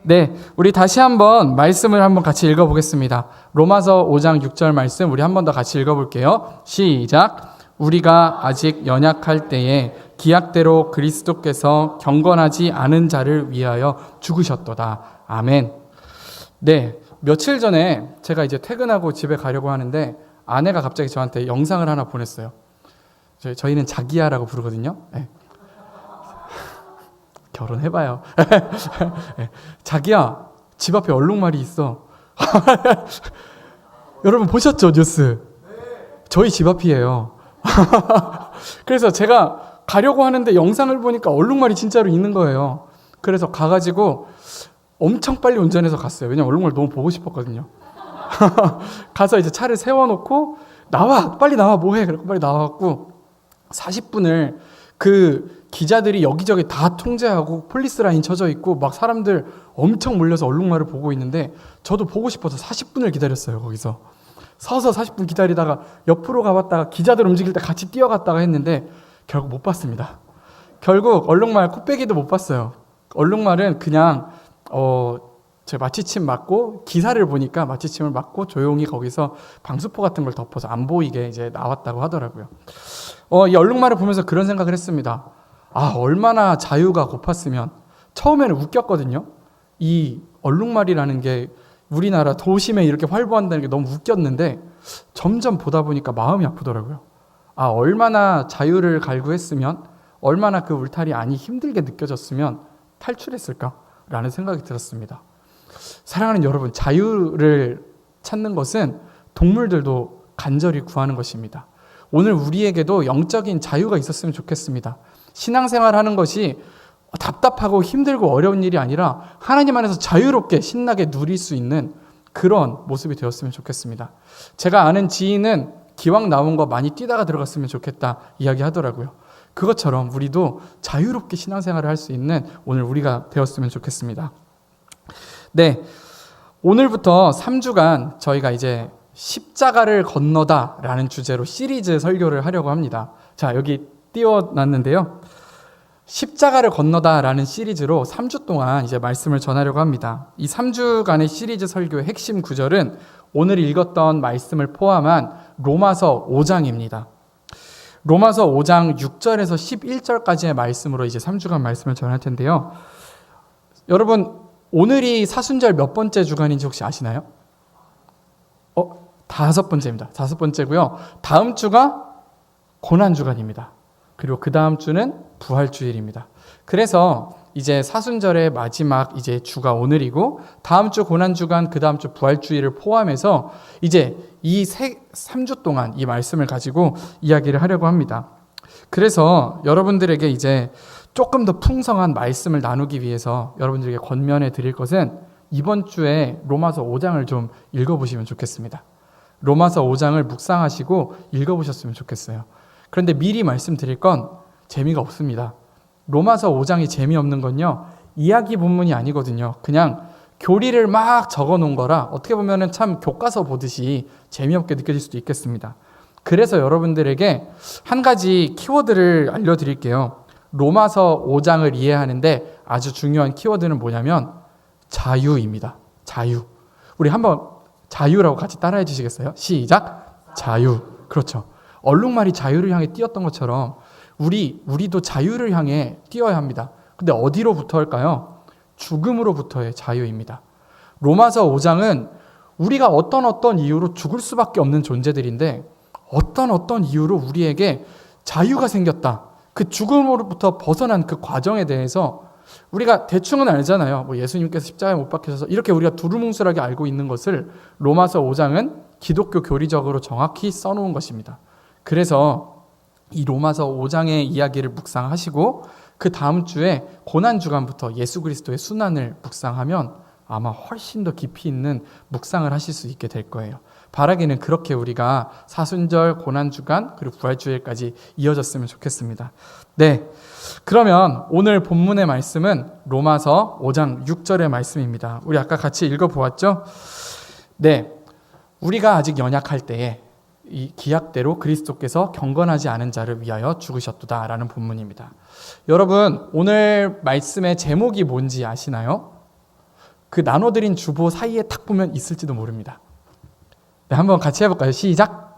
네, 우리 다시 한번 말씀을 한번 같이 읽어보겠습니다. 로마서 5장 6절 말씀 우리 한 번 더 같이 읽어볼게요. 시작. 우리가 아직 연약할 때에 기약대로 그리스도께서 경건하지 않은 자를 위하여 죽으셨도다. 아멘. 네, 며칠 전에 제가 이제 퇴근하고 집에 가려고 하는데 아내가 갑자기 저한테 영상을 하나 보냈어요. 저희는 자기야라고 부르거든요. 네. 결혼해봐요. 자기야, 집 앞에 얼룩말이 있어. 여러분 보셨죠, 뉴스? 저희 집 앞이에요. 그래서 제가 가려고 하는데 영상을 보니까 얼룩말이 진짜로 있는 거예요. 그래서 가가지고 엄청 빨리 운전해서 갔어요. 왜냐면 얼룩말 너무 보고 싶었거든요. 가서 이제 차를 세워놓고 나와, 빨리 나와, 뭐해? 그래서 빨리 나와갖고 40분을 그 기자들이 여기저기 다 통제하고 폴리스 라인 쳐져 있고 막 사람들 엄청 몰려서 얼룩말을 보고 있는데 저도 보고 싶어서 40분을 기다렸어요. 거기서 서서 40분 기다리다가 옆으로 가봤다가 기자들 움직일 때 같이 뛰어갔다가 했는데 결국 못 봤습니다. 결국 얼룩말 코빼기도 못 봤어요. 얼룩말은 그냥 제 마취침 맞고 기사를 보니까 마취침을 맞고 조용히 거기서 방수포 같은 걸 덮어서 안 보이게 이제 나왔다고 하더라고요. 이 얼룩말을 보면서 그런 생각을 했습니다. 얼마나 자유가 고팠으면. 처음에는 웃겼거든요. 이 얼룩말이라는 게 우리나라 도심에 이렇게 활보한다는 게 너무 웃겼는데 점점 보다 보니까 마음이 아프더라고요. 얼마나 자유를 갈구했으면, 얼마나 그 울타리 안이 힘들게 느껴졌으면 탈출했을까라는 생각이 들었습니다. 사랑하는 여러분, 자유를 찾는 것은 동물들도 간절히 구하는 것입니다. 오늘 우리에게도 영적인 자유가 있었으면 좋겠습니다. 신앙생활하는 것이 답답하고 힘들고 어려운 일이 아니라 하나님 안에서 자유롭게 신나게 누릴 수 있는 그런 모습이 되었으면 좋겠습니다. 제가 아는 지인은 기왕 나온 거 많이 뛰다가 들어갔으면 좋겠다 이야기하더라고요. 그것처럼 우리도 자유롭게 신앙생활을 할 수 있는 오늘 우리가 되었으면 좋겠습니다. 네, 오늘부터 3주간 저희가 이제 십자가를 건너다 라는 주제로 시리즈 설교를 하려고 합니다. 자, 여기 띄워놨는데요. 십자가를 건너다 라는 시리즈로 3주 동안 이제 말씀을 전하려고 합니다. 이 3주간의 시리즈 설교의 핵심 구절은 오늘 읽었던 말씀을 포함한 로마서 5장입니다. 로마서 5장 6절에서 11절까지의 말씀으로 이제 3주간 말씀을 전할 텐데요. 여러분, 오늘이 사순절 몇 번째 주간인지 혹시 아시나요? 5번째입니다. 5번째고요. 다음 주가 고난주간입니다. 그리고 그 다음 주는 부활주일입니다. 그래서 이제 사순절의 마지막 이제 주가 오늘이고 다음 주 고난주간, 그 다음 주 부활주일을 포함해서 이제 이 3주 동안 이 말씀을 가지고 이야기를 하려고 합니다. 그래서 여러분들에게 이제 조금 더 풍성한 말씀을 나누기 위해서 여러분들에게 권면해 드릴 것은 이번 주에 로마서 5장을 좀 읽어보시면 좋겠습니다. 로마서 5장을 묵상하시고 읽어보셨으면 좋겠어요. 그런데 미리 말씀드릴 건 재미가 없습니다. 로마서 5장이 재미없는 건요, 이야기 본문이 아니거든요. 그냥 교리를 막 적어놓은 거라 어떻게 보면 참 교과서 보듯이 재미없게 느껴질 수도 있겠습니다. 그래서 여러분들에게 한 가지 키워드를 알려드릴게요. 로마서 5장을 이해하는데 아주 중요한 키워드는 뭐냐면 자유입니다. 자유. 우리 한번 자유라고 같이 따라해 주시겠어요? 시작. 자유. 그렇죠. 얼룩말이 자유를 향해 뛰었던 것처럼 우리도 자유를 향해 뛰어야 합니다. 근데 어디로부터 할까요? 죽음으로부터의 자유입니다. 로마서 5장은 우리가 어떤 이유로 죽을 수밖에 없는 존재들인데 어떤 이유로 우리에게 자유가 생겼다. 그 죽음으로부터 벗어난 그 과정에 대해서 우리가 대충은 알잖아요. 예수님께서 십자가에 못 박히셔서 이렇게 우리가 두루뭉술하게 알고 있는 것을 로마서 5장은 기독교 교리적으로 정확히 써놓은 것입니다. 그래서 이 로마서 5장의 이야기를 묵상하시고 그 다음 주에 고난주간부터 예수 그리스도의 순환을 묵상하면 아마 훨씬 더 깊이 있는 묵상을 하실 수 있게 될 거예요. 바라기는 그렇게 우리가 사순절, 고난주간, 그리고 부활주일까지 이어졌으면 좋겠습니다. 네, 그러면 오늘 본문의 말씀은 로마서 5장 6절의 말씀입니다. 우리 아까 같이 읽어보았죠? 네, 우리가 아직 연약할 때에 이 기약대로 그리스도께서 경건하지 않은 자를 위하여 죽으셨도다 라는 본문입니다. 여러분, 오늘 말씀의 제목이 뭔지 아시나요? 그 나눠드린 주보 사이에 딱 보면 있을지도 모릅니다. 네, 한번 같이 해볼까요? 시작!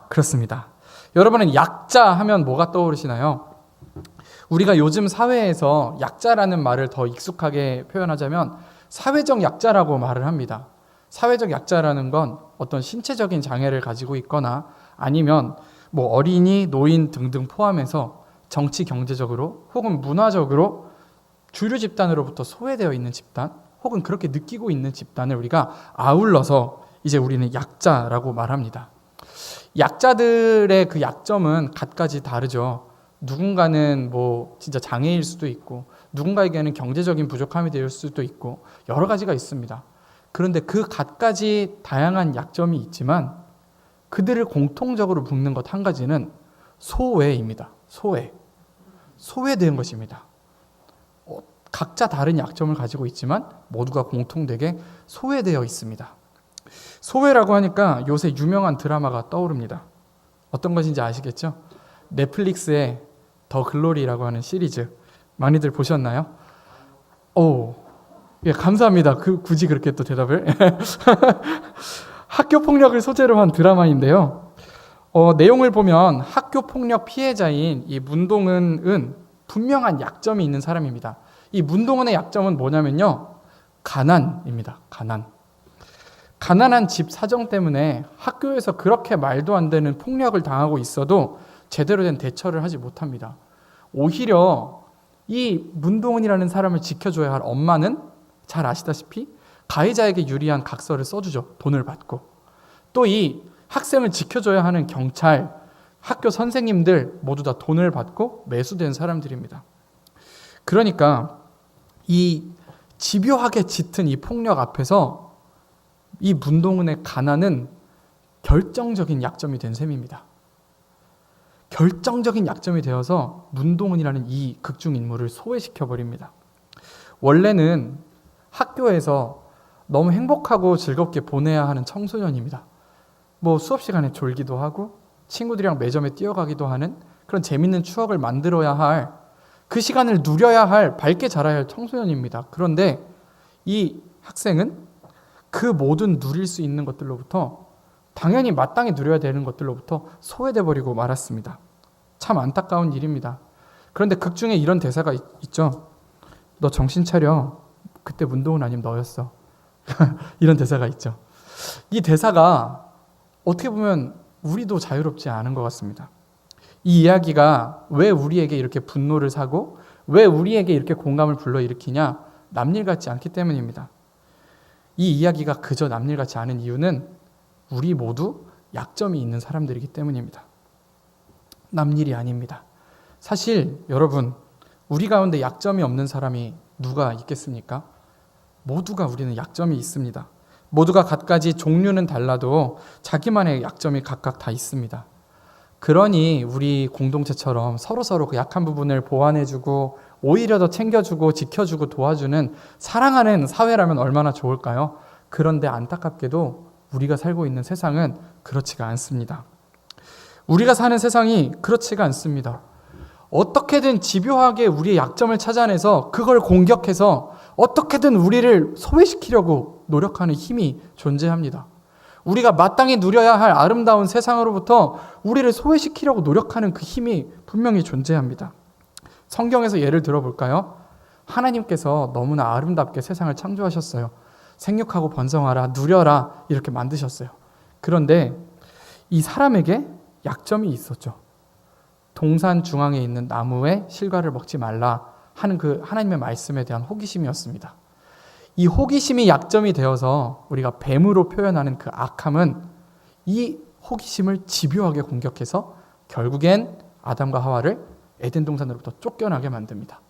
그렇습니다. 여러분은 약자 하면 뭐가 떠오르시나요? 우리가 요즘 사회에서 약자라는 말을 더 익숙하게 표현하자면 사회적 약자라고 말을 합니다. 사회적 약자라는 건 어떤 신체적인 장애를 가지고 있거나 아니면 뭐 어린이, 노인 등등 포함해서 정치, 경제적으로 혹은 문화적으로 주류 집단으로부터 소외되어 있는 집단 혹은 그렇게 느끼고 있는 집단을 우리가 아울러서 이제 우리는 약자라고 말합니다. 약자들의 그 약점은 갖가지 다르죠. 누군가는 뭐 진짜 장애일 수도 있고 누군가에게는 경제적인 부족함이 될 수도 있고 여러 가지가 있습니다. 그런데 그 갖가지 다양한 약점이 있지만 그들을 공통적으로 묶는 것 한 가지는 소외입니다. 소외된 것입니다. 각자 다른 약점을 가지고 있지만 모두가 공통되게 소외되어 있습니다. 소외라고 하니까 요새 유명한 드라마가 떠오릅니다. 어떤 것인지 아시겠죠? 넷플릭스의 더 글로리라고 하는 시리즈 많이들 보셨나요? 오, 예, 감사합니다. 굳이 그렇게 또 대답을. 학교 폭력을 소재로 한 드라마인데요. 내용을 보면 학교 폭력 피해자인 이 문동은은 분명한 약점이 있는 사람입니다. 이 문동은의 약점은 뭐냐면요. 가난입니다. 가난한 집 사정 때문에 학교에서 그렇게 말도 안 되는 폭력을 당하고 있어도 제대로 된 대처를 하지 못합니다. 오히려 이 문동은이라는 사람을 지켜줘야 할 엄마는 잘 아시다시피 가해자에게 유리한 각서를 써주죠. 돈을 받고. 또 이 학생을 지켜줘야 하는 경찰, 학교 선생님들 모두 다 돈을 받고 매수된 사람들입니다. 그러니까 이 집요하게 짙은 이 폭력 앞에서 이 문동은의 가난은 결정적인 약점이 된 셈입니다. 결정적인 약점이 되어서 문동은이라는 이 극중 인물을 소외시켜버립니다. 원래는 학교에서 너무 행복하고 즐겁게 보내야 하는 청소년입니다. 뭐 수업 시간에 졸기도 하고 친구들이랑 매점에 뛰어가기도 하는 그런 재밌는 추억을 만들어야 할, 그 시간을 누려야 할, 밝게 자라야 할 청소년입니다. 그런데 이 학생은 그 모든 누릴 수 있는 것들로부터, 당연히 마땅히 누려야 되는 것들로부터 소외돼 버리고 말았습니다. 참 안타까운 일입니다. 그런데 극 중에 이런 대사가 있죠. 너 정신 차려. 그때 문동은 아니면 너였어. 이런 대사가 있죠. 이 대사가 어떻게 보면 우리도 자유롭지 않은 것 같습니다. 이 이야기가 왜 우리에게 이렇게 분노를 사고 왜 우리에게 이렇게 공감을 불러일으키냐? 남일 같지 않기 때문입니다. 이 이야기가 그저 남일 같지 않은 이유는 우리 모두 약점이 있는 사람들이기 때문입니다. 남일이 아닙니다. 사실 여러분, 우리 가운데 약점이 없는 사람이 누가 있겠습니까? 모두가 우리는 약점이 있습니다. 모두가 갖가지 종류는 달라도 자기만의 약점이 각각 다 있습니다. 그러니 우리 공동체처럼 서로서로 그 약한 부분을 보완해주고 오히려 더 챙겨주고 지켜주고 도와주는 사랑하는 사회라면 얼마나 좋을까요? 그런데 안타깝게도 우리가 살고 있는 세상은 그렇지가 않습니다. 우리가 사는 세상이 그렇지가 않습니다. 어떻게든 집요하게 우리의 약점을 찾아내서 그걸 공격해서 어떻게든 우리를 소외시키려고 노력하는 힘이 존재합니다. 우리가 마땅히 누려야 할 아름다운 세상으로부터 우리를 소외시키려고 노력하는 그 힘이 분명히 존재합니다. 성경에서 예를 들어볼까요? 하나님께서 너무나 아름답게 세상을 창조하셨어요. 생육하고 번성하라, 누려라 이렇게 만드셨어요. 그런데 이 사람에게 약점이 있었죠. 동산 중앙에 있는 나무의 실과를 먹지 말라 하는 그 하나님의 말씀에 대한 호기심이었습니다. 이 호기심이 약점이 되어서 우리가 뱀으로 표현하는 그 악함은 이 호기심을 집요하게 공격해서 결국엔 아담과 하와를 에덴 동산으로부터 쫓겨나게 만듭니다.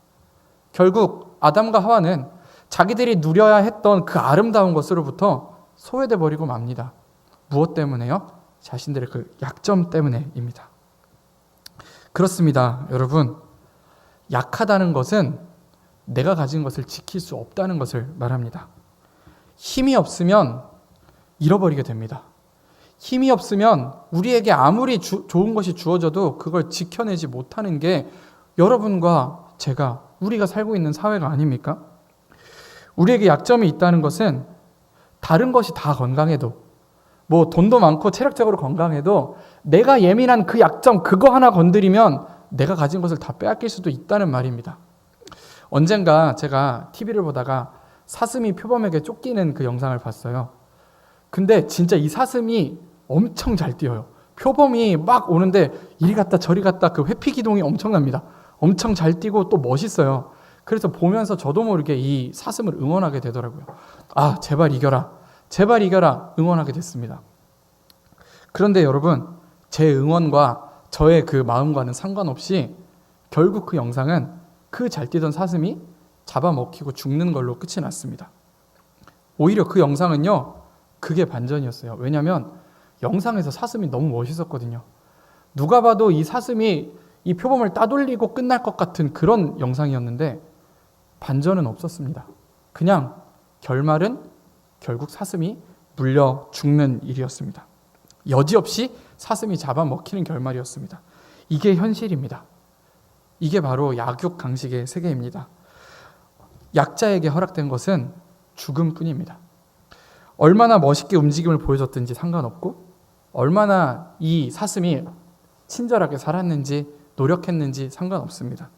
결국 아담과 하와는 자기들이 누려야 했던 그 아름다운 것으로부터 소외돼 버리고 맙니다. 무엇 때문에요? 자신들의 그 약점 때문에입니다. 그렇습니다. 여러분, 약하다는 것은 내가 가진 것을 지킬 수 없다는 것을 말합니다. 힘이 없으면 잃어버리게 됩니다. 힘이 없으면 우리에게 아무리 좋은 것이 주어져도 그걸 지켜내지 못하는 게 여러분과 제가, 우리가 살고 있는 사회가 아닙니까? 우리에게 약점이 있다는 것은 다른 것이 다 건강해도, 뭐 돈도 많고 체력적으로 건강해도 내가 예민한 그 약점 그거 하나 건드리면 내가 가진 것을 다 빼앗길 수도 있다는 말입니다. 언젠가 제가 TV를 보다가 사슴이 표범에게 쫓기는 그 영상을 봤어요. 근데 진짜 이 사슴이 엄청 잘 뛰어요. 표범이 막 오는데 이리 갔다 저리 갔다 그 회피 기동이 엄청납니다. 엄청 잘 뛰고 또 멋있어요. 그래서 보면서 저도 모르게 이 사슴을 응원하게 되더라고요. 아, 제발 이겨라. 제발 이겨라. 응원하게 됐습니다. 그런데 여러분, 제 응원과 저의 그 마음과는 상관없이 결국 그 영상은 그 잘 뛰던 사슴이 잡아먹히고 죽는 걸로 끝이 났습니다. 오히려 그 영상은요, 그게 반전이었어요. 왜냐하면 영상에서 사슴이 너무 멋있었거든요. 누가 봐도 이 사슴이 이 표범을 따돌리고 끝날 것 같은 그런 영상이었는데 반전은 없었습니다. 그냥 결말은 결국 사슴이 물려 죽는 일이었습니다. 여지없이 사슴이 잡아먹히는 결말이었습니다. 이게 현실입니다. 이게 바로 약육강식의 세계입니다. 약자에게 허락된 것은 죽음뿐입니다. 얼마나 멋있게 움직임을 보여줬든지 상관없고, 얼마나 이 사슴이 친절하게 살았는지 노력했는지 상관없습니다.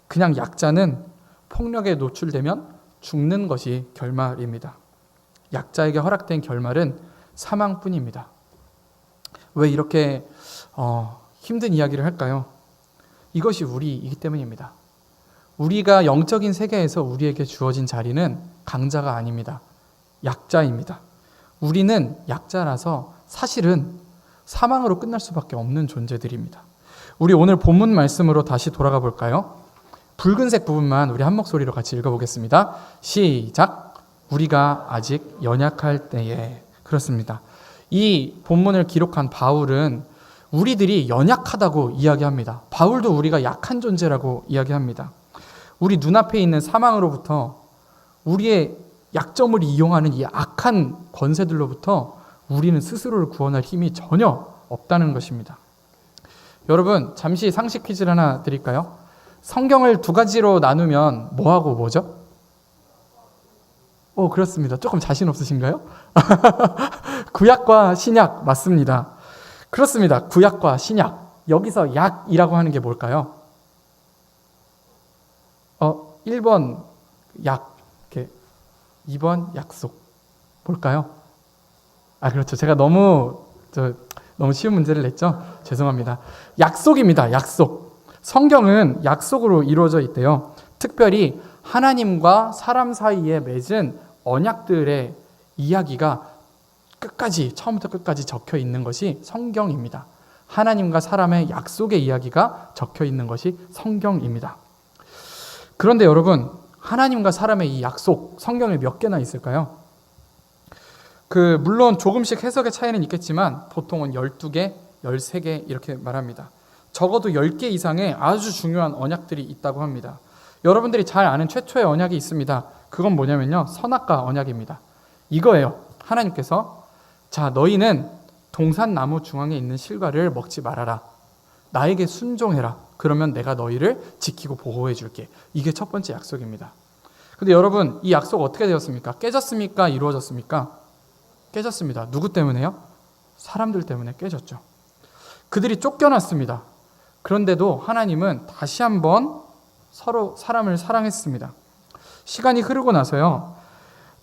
그냥 약자는 폭력에 노출되면 죽는 것이 결말입니다. 약자에게 허락된 결말은 사망뿐입니다. 왜 이렇게 힘든 이야기를 할까요? 이것이 우리이기 때문입니다. 우리가 영적인 세계에서 우리에게 주어진 자리는 강자가 아닙니다. 약자입니다. 우리는 약자라서 사실은 사망으로 끝날 수밖에 없는 존재들입니다. 우리 오늘 본문 말씀으로 다시 돌아가 볼까요? 붉은색 부분만 우리 한 목소리로 같이 읽어보겠습니다. 시작. 우리가 아직 연약할 때에. 그렇습니다. 이 본문을 기록한 바울은 우리들이 연약하다고 이야기합니다. 바울도 우리가 약한 존재라고 이야기합니다. 우리 눈앞에 있는 사망으로부터, 우리의 약점을 이용하는 이 악한 권세들로부터 우리는 스스로를 구원할 힘이 전혀 없다는 것입니다. 여러분, 잠시 상식 퀴즈를 하나 드릴까요? 성경을 두 가지로 나누면 뭐하고 뭐죠? 그렇습니다. 조금 자신 없으신가요? 구약과 신약 맞습니다. 그렇습니다. 구약과 신약. 여기서 약이라고 하는 게 뭘까요? 1번 약, 2번 약속. 뭘까요? 그렇죠. 제가 너무 쉬운 문제를 냈죠? 죄송합니다. 약속입니다. 약속. 성경은 약속으로 이루어져 있대요. 특별히 하나님과 사람 사이에 맺은 언약들의 이야기가 끝까지, 처음부터 끝까지 적혀 있는 것이 성경입니다. 하나님과 사람의 약속의 이야기가 적혀 있는 것이 성경입니다. 그런데 여러분, 하나님과 사람의 이 약속, 성경에 몇 개나 있을까요? 물론 조금씩 해석의 차이는 있겠지만 보통은 12개, 13개 이렇게 말합니다. 적어도 10개 이상의 아주 중요한 언약들이 있다고 합니다. 여러분들이 잘 아는 최초의 언약이 있습니다. 그건 뭐냐면요, 선악과 언약입니다. 이거예요. 하나님께서 자, 너희는 동산나무 중앙에 있는 실과를 먹지 말아라. 나에게 순종해라. 그러면 내가 너희를 지키고 보호해 줄게. 이게 첫 번째 약속입니다. 근데 여러분, 이 약속 어떻게 되었습니까? 깨졌습니까? 이루어졌습니까? 깨졌습니다. 누구 때문에요? 사람들 때문에 깨졌죠. 그들이 쫓겨났습니다. 그런데도 하나님은 다시 한번 서로 사람을 사랑했습니다. 시간이 흐르고 나서요,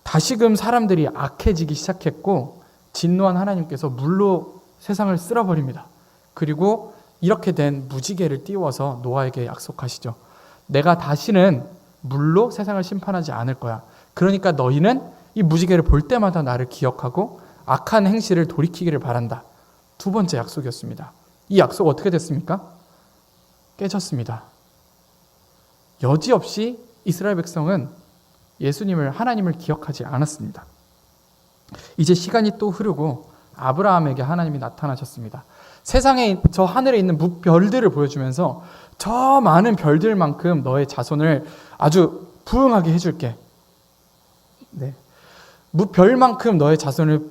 다시금 사람들이 악해지기 시작했고 진노한 하나님께서 물로 세상을 쓸어버립니다. 그리고 이렇게 된 무지개를 띄워서 노아에게 약속하시죠. 내가 다시는 물로 세상을 심판하지 않을 거야. 그러니까 너희는 이 무지개를 볼 때마다 나를 기억하고 악한 행실을 돌이키기를 바란다. 두 번째 약속이었습니다. 이 약속 어떻게 됐습니까? 깨졌습니다. 여지없이 이스라엘 백성은 예수님을, 하나님을 기억하지 않았습니다. 이제 시간이 또 흐르고 아브라함에게 하나님이 나타나셨습니다. 세상에 저 하늘에 있는 별들을 보여주면서 저 많은 별들만큼 너의 자손을 아주 부흥하게 해줄게. 네. 별만큼 너의 자손을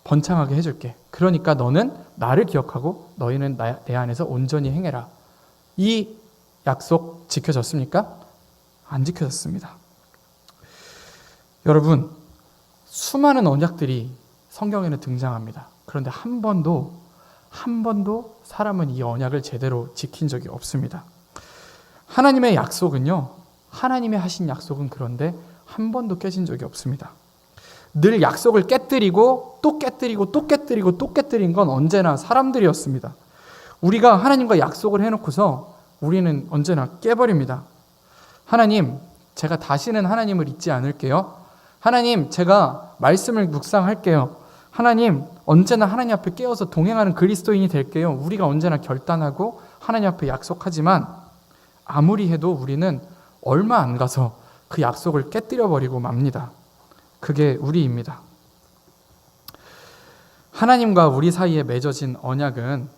번창하게 해줄게. 그러니까 너는 나를 기억하고 너희는 내 안에서 온전히 행해라. 이 약속 지켜졌습니까? 안 지켜졌습니다. 여러분, 수많은 언약들이 성경에는 등장합니다. 그런데 한 번도 사람은 이 언약을 제대로 지킨 적이 없습니다. 하나님의 약속은요, 하나님이 하신 약속은 그런데 한 번도 깨진 적이 없습니다. 늘 약속을 깨뜨리고 또 깨뜨리고 또 깨뜨리고 또 깨뜨린 건 언제나 사람들이었습니다. 우리가 하나님과 약속을 해놓고서 우리는 언제나 깨버립니다. 하나님, 제가 다시는 하나님을 잊지 않을게요. 하나님, 제가 말씀을 묵상할게요. 하나님, 언제나 하나님 앞에 깨어서 동행하는 그리스도인이 될게요. 우리가 언제나 결단하고 하나님 앞에 약속하지만 아무리 해도 우리는 얼마 안 가서 그 약속을 깨뜨려버리고 맙니다. 그게 우리입니다. 하나님과 우리 사이에 맺어진 언약은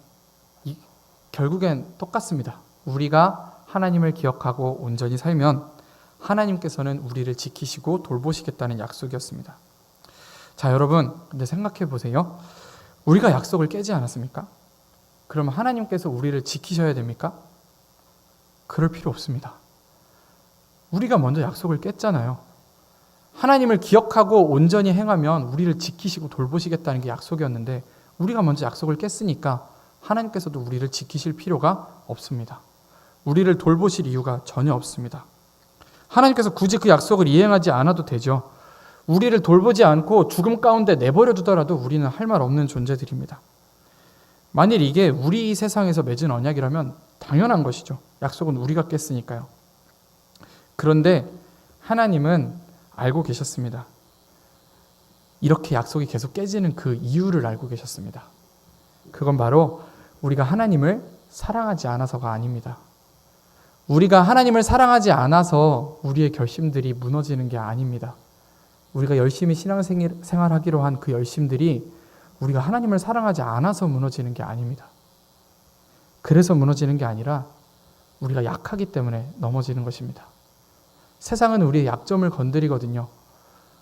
결국엔 똑같습니다. 우리가 하나님을 기억하고 온전히 살면 하나님께서는 우리를 지키시고 돌보시겠다는 약속이었습니다. 자, 여러분, 근데 생각해 보세요. 우리가 약속을 깨지 않았습니까? 그러면 하나님께서 우리를 지키셔야 됩니까? 그럴 필요 없습니다. 우리가 먼저 약속을 깼잖아요. 하나님을 기억하고 온전히 행하면 우리를 지키시고 돌보시겠다는 게 약속이었는데 우리가 먼저 약속을 깼으니까 하나님께서도 우리를 지키실 필요가 없습니다. 우리를 돌보실 이유가 전혀 없습니다. 하나님께서 굳이 그 약속을 이행하지 않아도 되죠. 우리를 돌보지 않고 죽음 가운데 내버려 두더라도 우리는 할 말 없는 존재들입니다. 만일 이게 우리 세상에서 맺은 언약이라면 당연한 것이죠. 약속은 우리가 깼으니까요. 그런데 하나님은 알고 계셨습니다. 이렇게 약속이 계속 깨지는 그 이유를 알고 계셨습니다. 그건 바로 우리가 하나님을 사랑하지 않아서가 아닙니다. 우리가 하나님을 사랑하지 않아서 우리의 결심들이 무너지는 게 아닙니다. 우리가 열심히 신앙생활하기로 한 그 열심들이 우리가 하나님을 사랑하지 않아서 무너지는 게 아닙니다. 그래서 무너지는 게 아니라 우리가 약하기 때문에 넘어지는 것입니다. 세상은 우리의 약점을 건드리거든요.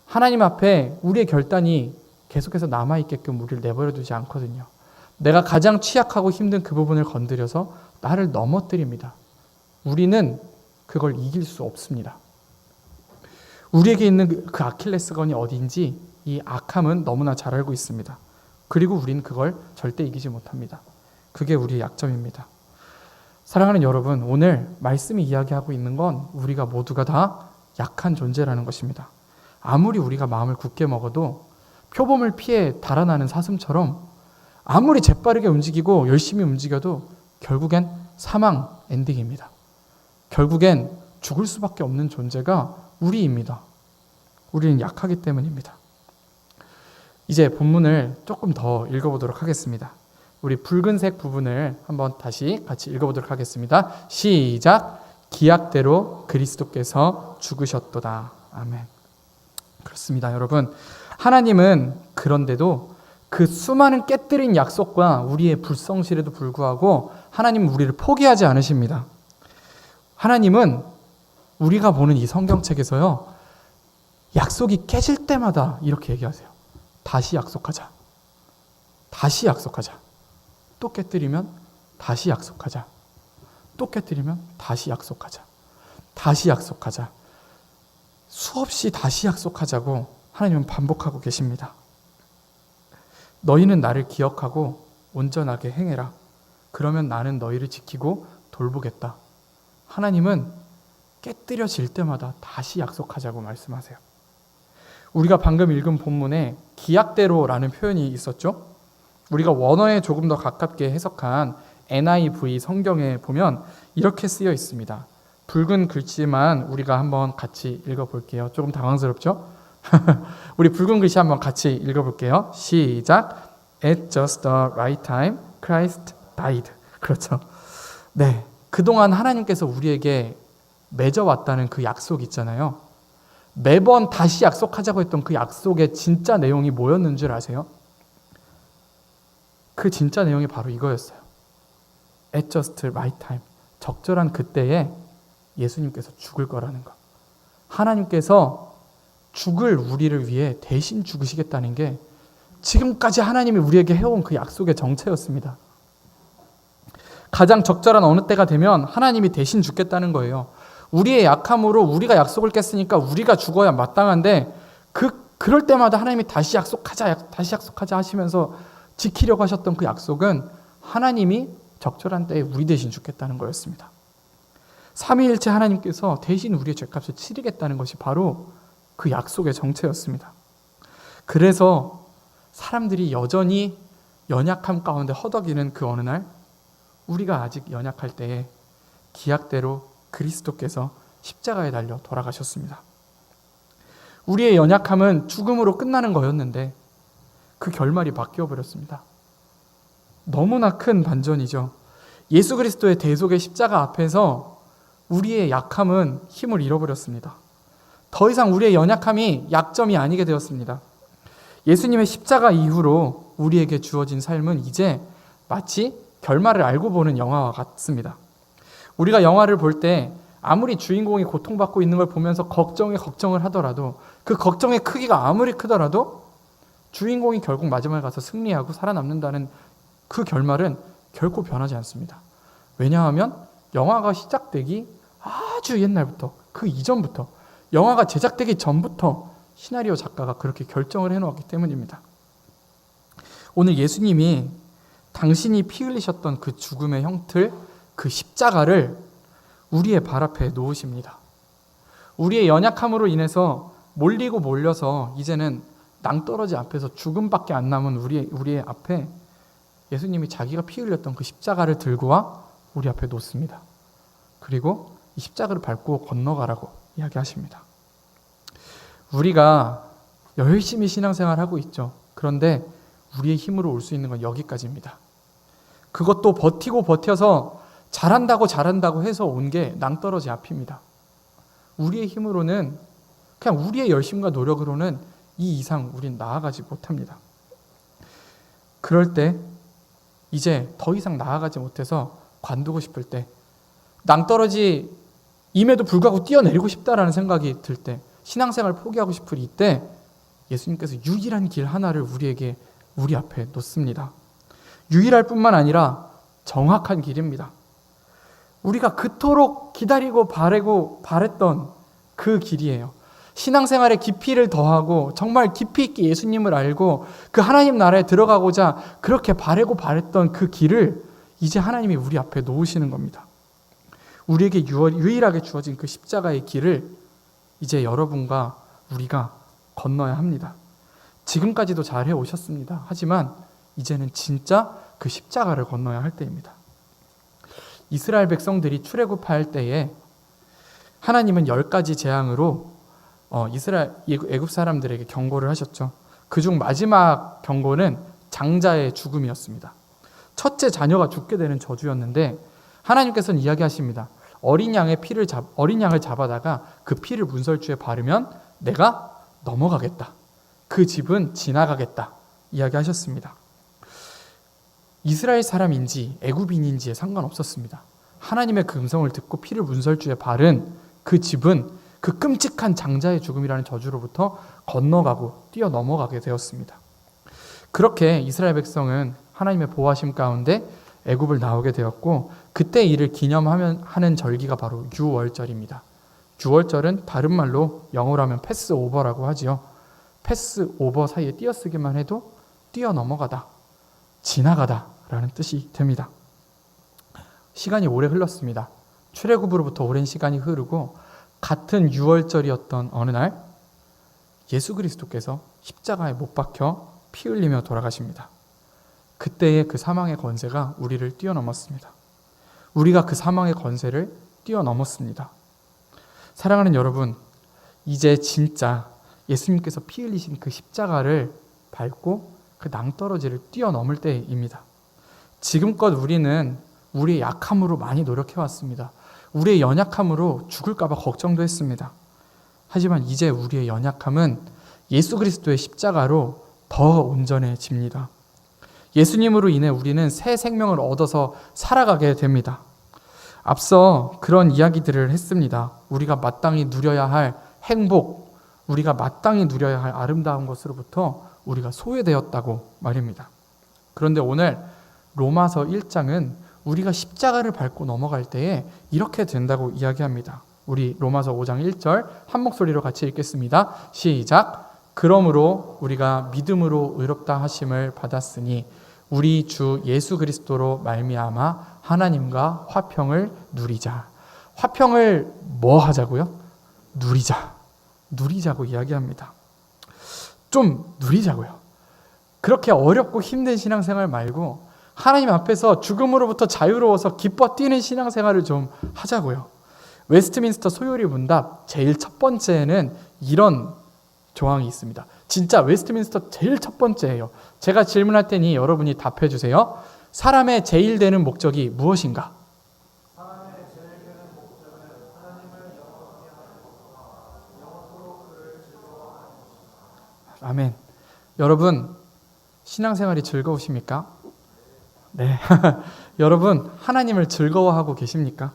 하나님 앞에 우리의 결단이 계속해서 남아있게끔 우리를 내버려 두지 않거든요. 내가 가장 취약하고 힘든 그 부분을 건드려서 나를 넘어뜨립니다. 우리는 그걸 이길 수 없습니다. 우리에게 있는 그 아킬레스건이 어디인지 이 악함은 너무나 잘 알고 있습니다. 그리고 우리는 그걸 절대 이기지 못합니다. 그게 우리의 약점입니다. 사랑하는 여러분, 오늘 말씀이 이야기하고 있는 건 우리가 모두가 다 약한 존재라는 것입니다. 아무리 우리가 마음을 굳게 먹어도 표범을 피해 달아나는 사슴처럼 아무리 재빠르게 움직이고 열심히 움직여도 결국엔 사망 엔딩입니다. 결국엔 죽을 수밖에 없는 존재가 우리입니다. 우리는 약하기 때문입니다. 이제 본문을 조금 더 읽어보도록 하겠습니다. 우리 붉은색 부분을 한번 다시 같이 읽어보도록 하겠습니다. 시작. 기약대로 그리스도께서 죽으셨도다. 아멘. 그렇습니다, 여러분. 하나님은 그런데도 그 수많은 깨뜨린 약속과 우리의 불성실에도 불구하고 하나님은 우리를 포기하지 않으십니다. 하나님은 우리가 보는 이 성경책에서요, 약속이 깨질 때마다 이렇게 얘기하세요. 다시 약속하자. 다시 약속하자. 또 깨뜨리면 다시 약속하자. 또 깨뜨리면 다시 약속하자. 다시 약속하자. 수없이 다시 약속하자고 하나님은 반복하고 계십니다. 너희는 나를 기억하고 온전하게 행해라. 그러면 나는 너희를 지키고 돌보겠다. 하나님은 깨뜨려질 때마다 다시 약속하자고 말씀하세요. 우리가 방금 읽은 본문에 기약대로라는 표현이 있었죠. 우리가 원어에 조금 더 가깝게 해석한 NIV 성경에 보면 이렇게 쓰여 있습니다. 붉은 글씨만 우리가 한번 같이 읽어볼게요. 조금 당황스럽죠? 우리 붉은 글씨 한번 같이 읽어볼게요. 시작. At just the right time, Christ died. 그렇죠. 네, 그동안 하나님께서 우리에게 맺어왔다는 그 약속 있잖아요. 매번 다시 약속하자고 했던 그 약속의 진짜 내용이 뭐였는 줄 아세요? 그 진짜 내용이 바로 이거였어요. At just right time. 적절한 그때에 예수님께서 죽을 거라는 것. 하나님께서 죽을 우리를 위해 대신 죽으시겠다는 게 지금까지 하나님이 우리에게 해온 그 약속의 정체였습니다. 가장 적절한 어느 때가 되면 하나님이 대신 죽겠다는 거예요. 우리의 약함으로 우리가 약속을 깼으니까 우리가 죽어야 마땅한데 그럴 때마다 하나님이 다시 약속하자 하시면서 지키려고 하셨던 그 약속은 하나님이 적절한 때에 우리 대신 죽겠다는 거였습니다. 삼위일체 하나님께서 대신 우리의 죄값을 치르겠다는 것이 바로 그 약속의 정체였습니다. 그래서 사람들이 여전히 연약함 가운데 허덕이는 그 어느 날, 우리가 아직 연약할 때에 기약대로 그리스도께서 십자가에 달려 돌아가셨습니다. 우리의 연약함은 죽음으로 끝나는 거였는데 그 결말이 바뀌어버렸습니다. 너무나 큰 반전이죠. 예수 그리스도의 대속의 십자가 앞에서 우리의 약함은 힘을 잃어버렸습니다. 더 이상 우리의 연약함이 약점이 아니게 되었습니다. 예수님의 십자가 이후로 우리에게 주어진 삶은 이제 마치 결말을 알고 보는 영화와 같습니다. 우리가 영화를 볼 때 아무리 주인공이 고통받고 있는 걸 보면서 걱정을 하더라도 그 걱정의 크기가 아무리 크더라도 주인공이 결국 마지막에 가서 승리하고 살아남는다는 그 결말은 결코 변하지 않습니다. 왜냐하면 영화가 시작되기 아주 옛날부터, 그 이전부터, 영화가 제작되기 전부터 시나리오 작가가 그렇게 결정을 해놓았기 때문입니다. 오늘 예수님이 당신이 피 흘리셨던 그 죽음의 형틀, 그 십자가를 우리의 발 앞에 놓으십니다. 우리의 연약함으로 인해서 몰려서 이제는 낭떠러지 앞에서 죽음밖에 안 남은 우리의 앞에 예수님이 자기가 피 흘렸던 그 십자가를 들고 와 우리 앞에 놓습니다. 그리고 이 십자가를 밟고 건너가라고 이야기하십니다. 우리가 열심히 신앙생활하고 있죠. 그런데 우리의 힘으로 올 수 있는 건 여기까지입니다. 그것도 버텨서 잘한다고 해서 온 게 낭떠러지 앞입니다. 우리의 힘으로는, 그냥 우리의 열심과 노력으로는 이 이상 우린 나아가지 못합니다. 그럴 때 이제 더 이상 나아가지 못해서 관두고 싶을 때, 낭떠러지임에도 불구하고 뛰어내리고 싶다라는 생각이 들 때, 신앙생활 포기하고 싶을 이때 예수님께서 유일한 길 하나를 우리 앞에 놓습니다. 유일할 뿐만 아니라 정확한 길입니다. 우리가 그토록 기다리고 바랬던 그 길이에요. 신앙생활에 깊이를 더하고 정말 깊이 있게 예수님을 알고 그 하나님 나라에 들어가고자 그렇게 바랬던 그 길을 이제 하나님이 우리 앞에 놓으시는 겁니다. 우리에게 유일하게 주어진 그 십자가의 길을 이제 여러분과 우리가 건너야 합니다. 지금까지도 잘 해오셨습니다. 하지만 이제는 진짜 그 십자가를 건너야 할 때입니다. 이스라엘 백성들이 출애굽할 때에 하나님은 10가지 재앙으로 애굽 사람들에게 경고를 하셨죠. 그중 마지막 경고는 장자의 죽음이었습니다. 첫째 자녀가 죽게 되는 저주였는데 하나님께서는 이야기하십니다. 어린 양을 잡아다가 그 피를 문설주에 바르면 내가 넘어가겠다. 그 집은 지나가겠다. 이야기하셨습니다. 이스라엘 사람인지 애굽인인지에 상관없었습니다. 하나님의 그 음성을 듣고 피를 문설주에 바른 그 집은 그 끔찍한 장자의 죽음이라는 저주로부터 건너가고 뛰어넘어가게 되었습니다. 그렇게 이스라엘 백성은 하나님의 보호하심 가운데 애굽을 나오게 되었고, 그때 이를 기념하는 절기가 바로 유월절입니다. 유월절은 다른 말로 영어로 하면 패스오버라고 하지요. 패스오버 사이에 띄어쓰기만 해도 뛰어넘어가다, 지나가다 라는 뜻이 됩니다. 시간이 오래 흘렀습니다. 출애굽으로부터 오랜 시간이 흐르고 같은 유월절이었던 어느 날 예수 그리스도께서 십자가에 못 박혀 피 흘리며 돌아가십니다. 그때의 그 사망의 권세가 우리를 뛰어넘었습니다. 우리가 그 사망의 권세를 뛰어넘었습니다. 사랑하는 여러분, 이제 진짜 예수님께서 피 흘리신 그 십자가를 밟고 그 낭떠러지를 뛰어넘을 때입니다. 지금껏 우리는 우리의 약함으로 많이 노력해왔습니다. 우리의 연약함으로 죽을까 봐 걱정도 했습니다. 하지만 이제 우리의 연약함은 예수 그리스도의 십자가로 더 온전해집니다. 예수님으로 인해 우리는 새 생명을 얻어서 살아가게 됩니다. 앞서 그런 이야기들을 했습니다. 우리가 마땅히 누려야 할 행복, 우리가 마땅히 누려야 할 아름다운 것으로부터 우리가 소외되었다고 말입니다. 그런데 오늘 로마서 1장은 우리가 십자가를 밟고 넘어갈 때에 이렇게 된다고 이야기합니다. 우리 로마서 5장 1절 한 목소리로 같이 읽겠습니다. 시작. 그러므로 우리가 믿음으로 의롭다 하심을 받았으니 우리 주 예수 그리스도로 말미암아 하나님과 화평을 누리자. 화평을 뭐 하자고요? 누리자고 이야기합니다. 좀 누리자고요. 그렇게 어렵고 힘든 신앙생활 말고 하나님 앞에서 죽음으로부터 자유로워서 기뻐 뛰는 신앙생활을 좀 하자고요. 웨스트민스터 소요리 문답 제일 첫 번째에는 이런 조항이 있습니다. 진짜 웨스트민스터 제일 첫 번째예요. 제가 질문할 테니 여러분이 답해 주세요. 사람의 제일 되는 목적이 무엇인가? 아멘. 여러분, 신앙생활이 즐거우십니까? 네. 여러분, 하나님을 즐거워하고 계십니까?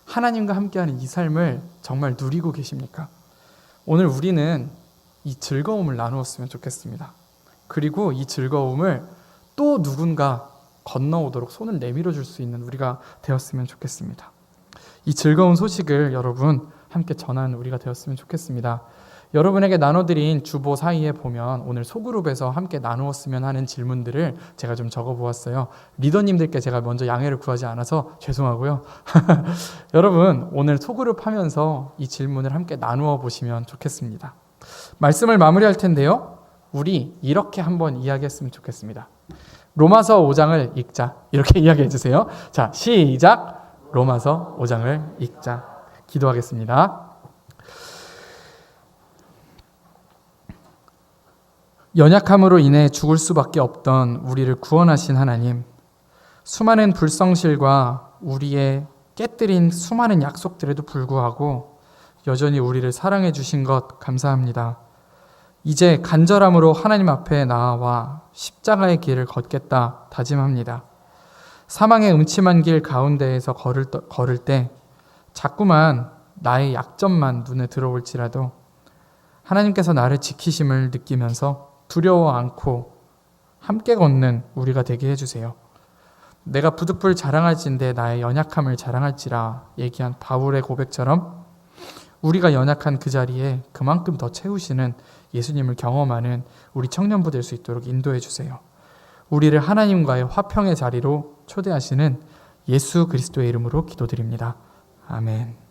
하나님과 함께하는 이 삶을 정말 누리고 계십니까? 오늘 우리는 이 즐거움을 나누었으면 좋겠습니다. 그리고 이 즐거움을 또 누군가 건너오도록 손을 내밀어 줄 수 있는 우리가 되었으면 좋겠습니다. 이 즐거운 소식을 여러분 함께 전하는 우리가 되었으면 좋겠습니다. 여러분에게 나눠드린 주보 사이에 보면 오늘 소그룹에서 함께 나누었으면 하는 질문들을 제가 좀 적어보았어요. 리더님들께 제가 먼저 양해를 구하지 않아서 죄송하고요. 여러분 오늘 소그룹 하면서 이 질문을 함께 나누어 보시면 좋겠습니다. 말씀을 마무리할 텐데요. 우리 이렇게 한번 이야기했으면 좋겠습니다. 로마서 5장을 읽자. 이렇게 이야기해 주세요. 자, 시작. 로마서 5장을 읽자. 기도하겠습니다. 연약함으로 인해 죽을 수밖에 없던 우리를 구원하신 하나님, 수많은 불성실과 우리의 깨뜨린 수많은 약속들에도 불구하고 여전히 우리를 사랑해 주신 것 감사합니다. 이제 간절함으로 하나님 앞에 나아와 십자가의 길을 걷겠다 다짐합니다. 사망의 음침한 길 가운데에서 걸을 때 자꾸만 나의 약점만 눈에 들어올지라도 하나님께서 나를 지키심을 느끼면서 두려워 않고 함께 걷는 우리가 되게 해주세요. 내가 부득불 자랑할진대 나의 연약함을 자랑할지라 얘기한 바울의 고백처럼 우리가 연약한 그 자리에 그만큼 더 채우시는 예수님을 경험하는 우리 청년부 될 수 있도록 인도해 주세요. 우리를 하나님과의 화평의 자리로 초대하시는 예수 그리스도의 이름으로 기도드립니다. 아멘.